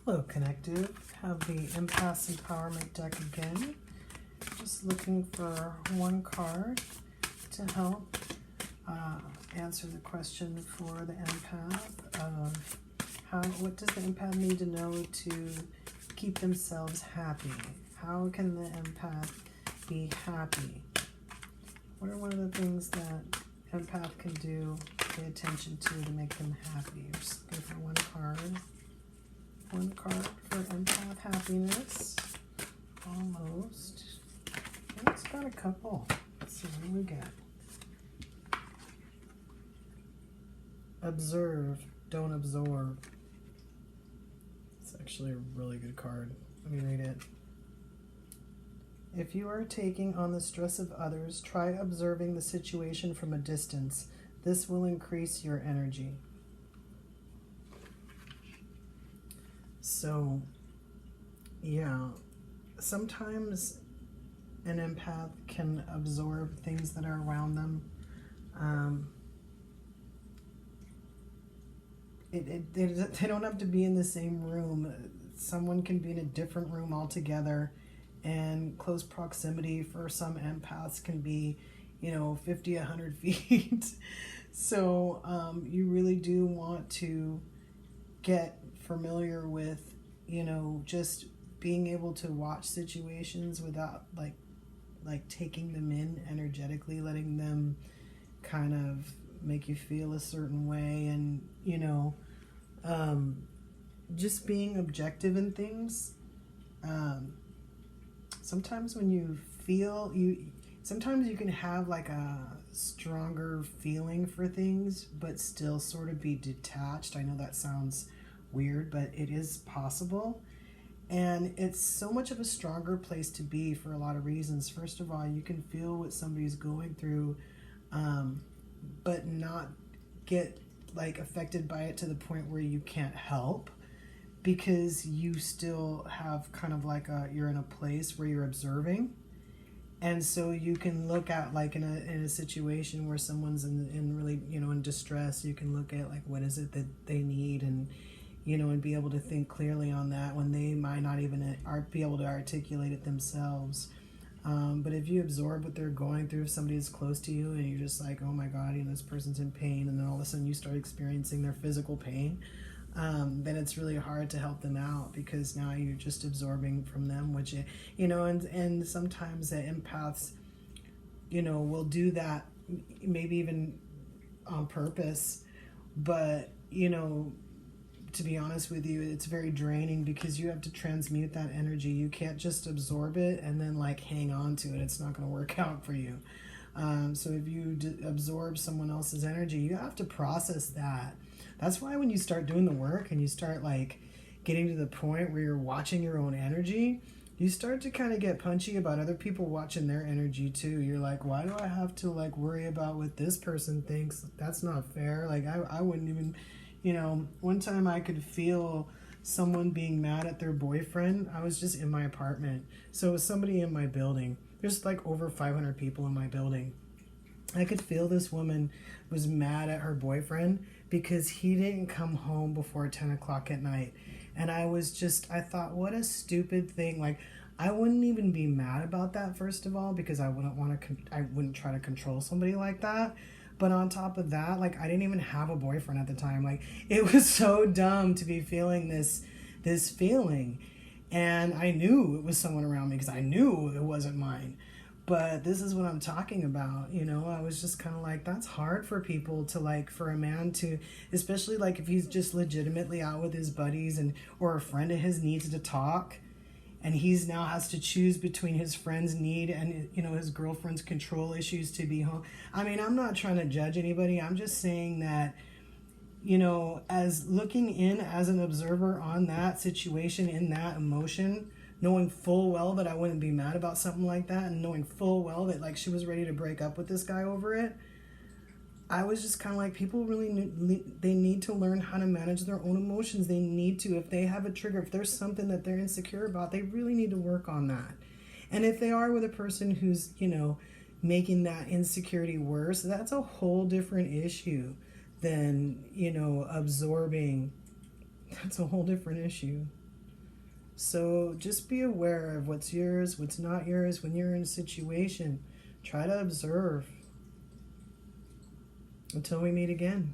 Hello, Connective. Have the Empath Empowerment deck again. Just looking for one card to help answer the question for the empath of what does the empath need to know to keep themselves happy? How can the empath be happy? What are one of the things that empath can do, pay attention to make them happy? Just looking for one card. One card for empath happiness. Almost. It's got a couple. Let's see what we get. Observe, don't absorb. It's actually a really good card. Let me read it. If you are taking on the stress of others, try observing the situation from a distance. This will increase your energy. So, yeah, sometimes an empath can absorb things that are around them. They don't have to be in the same room. Someone can be in a different room altogether, and close proximity for some empaths can be, 50, 100 feet. So you really do want to get familiar with, just being able to watch situations without like taking them in energetically, letting them kind of make you feel a certain way, and just being objective in things. Sometimes when you feel sometimes you can have like a stronger feeling for things but still sort of be detached. I know that sounds weird, but it is possible. And it's so much of a stronger place to be for a lot of reasons. First of all, you can feel what somebody's going through, but not get affected by it to the point where you can't help, because you still have kind of you're in a place where you're observing. And so you can look at in a situation where someone's in really, in distress, you can look at what is it that they need, and and be able to think clearly on that when they might not even be able to articulate it themselves. But if you absorb what they're going through, if somebody is close to you and you're just like, oh my God, this person's in pain, and then all of a sudden you start experiencing their physical pain, then it's really hard to help them out, because now you're just absorbing from them, which, and sometimes the empaths, will do that maybe even on purpose, but, to be honest with you, it's very draining, because you have to transmute that energy. You can't just absorb it and then hang on to it. It's not going to work out for you. So if you absorb someone else's energy, you have to process that. That's why when you start doing the work and you start getting to the point where you're watching your own energy, you start to kind of get punchy about other people watching their energy too. You're like, why do I have to worry about what this person thinks? That's not fair. I wouldn't even... one time I could feel someone being mad at their boyfriend. I was just in my apartment. So it was somebody in my building. There's over 500 people in my building. I could feel this woman was mad at her boyfriend because he didn't come home before 10 o'clock at night. And I thought, what a stupid thing. I wouldn't even be mad about that, first of all, because I wouldn't try to control somebody like that. But on top of that, I didn't even have a boyfriend at the time. It was so dumb to be feeling this feeling. And I knew it was someone around me, because I knew it wasn't mine. But this is what I'm talking about. I was just kind of that's hard for people to for a man to, especially if he's just legitimately out with his buddies or a friend of his needs to talk. And he's now has to choose between his friend's need and, his girlfriend's control issues to be home. I mean, I'm not trying to judge anybody. I'm just saying that, as looking in as an observer on that situation, in that emotion, knowing full well that I wouldn't be mad about something like that, and knowing full well that she was ready to break up with this guy over it, I was just kind of people really they need to learn how to manage their own emotions. They need to, if they have a trigger, if there's something that they're insecure about, they really need to work on that. And if they are with a person who's, making that insecurity worse, that's a whole different issue than, absorbing. That's a whole different issue. So just be aware of what's yours, what's not yours when you're in a situation. Try to observe. Until we meet again.